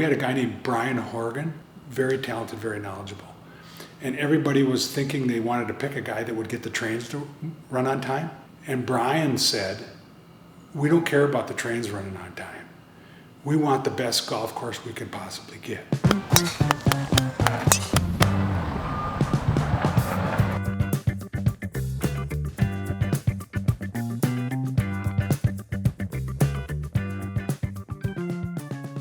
we had a guy named Brian Horgan, very talented, very knowledgeable. And everybody was thinking they wanted to pick a guy that would get the trains to run on time. And Brian said, we don't care about the trains running on time. We want the best golf course we can possibly get.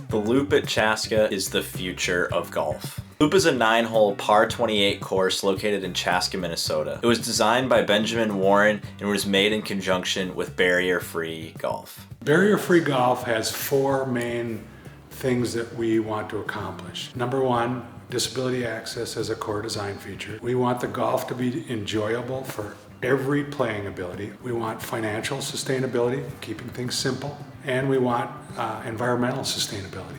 The loop at Chaska is the future of golf. Loop is a 9-hole par 28 course located in Chaska, Minnesota. It was designed by Benjamin Warren and was made in conjunction with barrier-free golf. Barrier-free golf has 4 main things that we want to accomplish. Number 1, disability access as a core design feature. We want the golf to be enjoyable for every playing ability. We want financial sustainability, keeping things simple, and we want environmental sustainability.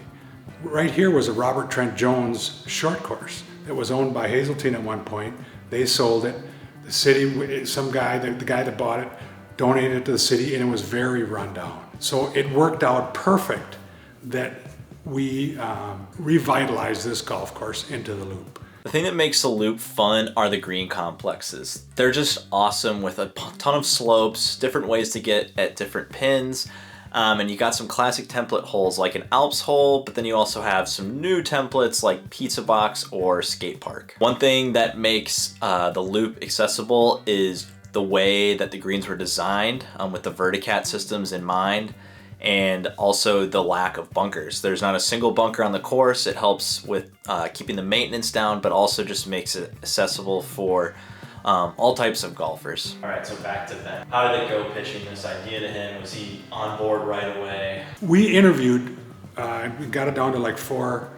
Right here was a Robert Trent Jones short course that was owned by Hazeltine at one point. They sold it. The city, some guy, the guy that bought it, donated it to the city, and it was very run down. So it worked out perfect that we revitalized this golf course into the loop. The thing that makes the loop fun are the green complexes. They're just awesome with a ton of slopes, different ways to get at different pins. And you got some classic template holes like an Alps hole, but then you also have some new templates like Pizza Box or Skate Park. One thing that makes the loop accessible is the way that the greens were designed with the Verticat systems in mind, and also the lack of bunkers. There's not a single bunker on the course. It helps with keeping the maintenance down, but also just makes it accessible for all types of golfers. All right, so back to Ben. How did it go pitching this idea to him? Was he on board right away? We interviewed, we got it down to like 4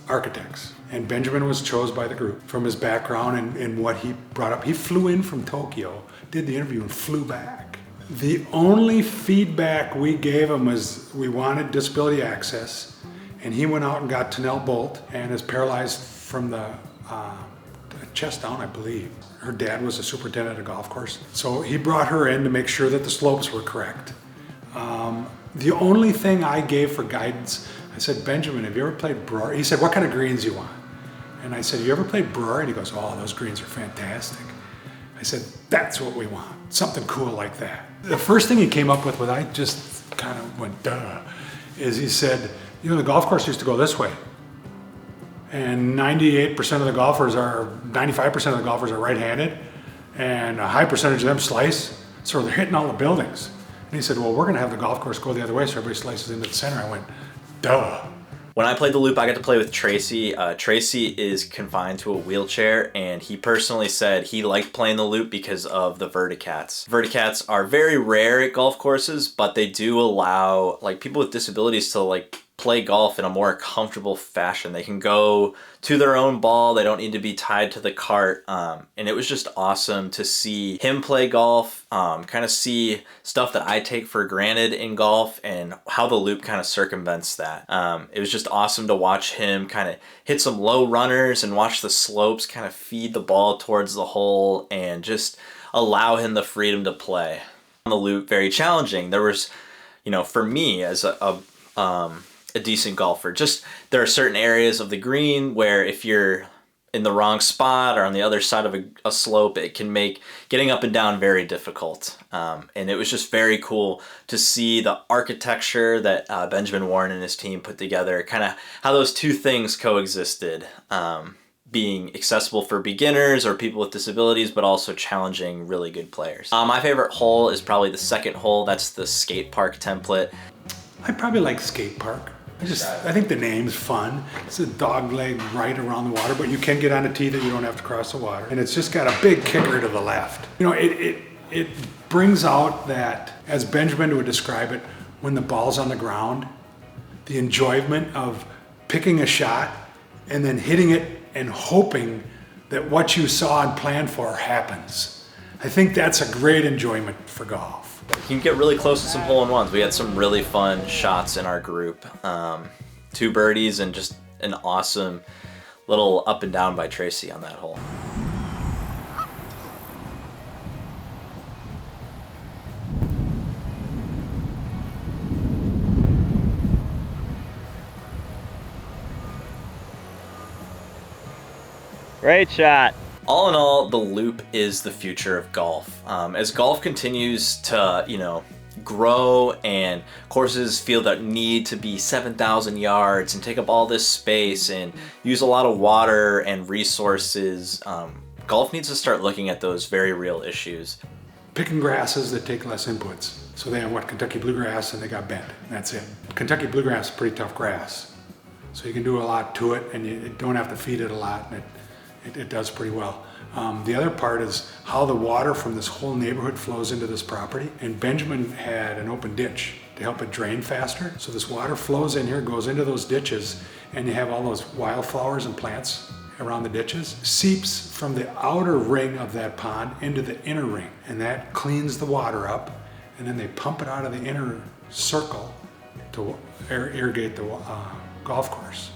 architects. And Benjamin was chosen by the group from his background and what he brought up. He flew in from Tokyo, did the interview and flew back. The only feedback we gave him was we wanted disability access, and he went out and got Tanel Bolt and is paralyzed from the chest down, I believe. Her dad was a superintendent at a golf course. So he brought her in to make sure that the slopes were correct. The only thing I gave for guidance, I said, Benjamin, have you ever played Brewer? He said, what kind of greens you want? And I said, have you ever played Brewer? And he goes, oh, those greens are fantastic. I said, that's what we want, something cool like that. The first thing he came up with, I just kind of went, duh, is he said, you know, the golf course used to go this way. And 98% of the golfers are, 95% of the golfers are right-handed, and a high percentage of them slice, so they're hitting all the buildings. And he said, well, we're gonna have the golf course go the other way so everybody slices into the center. I went, duh. When I played the loop, I got to play with Tracy. Tracy is confined to a wheelchair, and he personally said he liked playing the loop because of the Verticats. Verticats are very rare at golf courses, but they do allow like people with disabilities to like play golf in a more comfortable fashion. They can go to their own ball. They don't need to be tied to the cart. And it was just awesome to see him play golf, kind of see stuff that I take for granted in golf and how the loop kind of circumvents that. It was just awesome to watch him kind of hit some low runners and watch the slopes kind of feed the ball towards the hole and just allow him the freedom to play. On the loop, very challenging. There was, you know, for me as a decent golfer, just there are certain areas of the green where if you're in the wrong spot or on the other side of a slope, it can make getting up and down very difficult. And it was just very cool to see the architecture that Benjamin Warren and his team put together, kind of how those two things coexisted, being accessible for beginners or people with disabilities, but also challenging really good players. My favorite hole is probably the second hole. That's the skate park template. I probably like Skate Park. I think the name's fun. It's a dog leg right around the water, but you can get on a tee that you don't have to cross the water. And it's just got a big kicker to the left. You know, it brings out that, as Benjamin would describe it, when the ball's on the ground, the enjoyment of picking a shot and then hitting it and hoping that what you saw and planned for happens. I think that's a great enjoyment for golf. You can get really close to some hole-in-ones. We had some really fun shots in our group. 2 birdies and just an awesome little up and down by Tracy on that hole. Great shot. All in all, the loop is the future of golf. As golf continues to, grow and courses feel that need to be 7,000 yards and take up all this space and use a lot of water and resources, golf needs to start looking at those very real issues. Picking grasses that take less inputs. So they have Kentucky bluegrass and they got bent. That's it. Kentucky bluegrass is pretty tough grass. So you can do a lot to it and you don't have to feed it a lot, and it does pretty well. The other part is how the water from this whole neighborhood flows into this property. And Benjamin had an open ditch to help it drain faster. So this water flows in here, goes into those ditches, and you have all those wildflowers and plants around the ditches, seeps from the outer ring of that pond into the inner ring. And that cleans the water up. And then they pump it out of the inner circle to irrigate the golf course.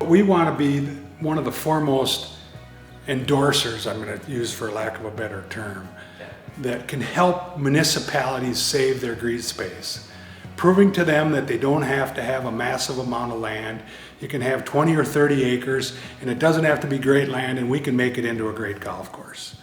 We want to be one of the foremost endorsers, I'm going to use for lack of a better term, that can help municipalities save their green space. Proving to them that they don't have to have a massive amount of land. You can have 20 or 30 acres and it doesn't have to be great land, and we can make it into a great golf course.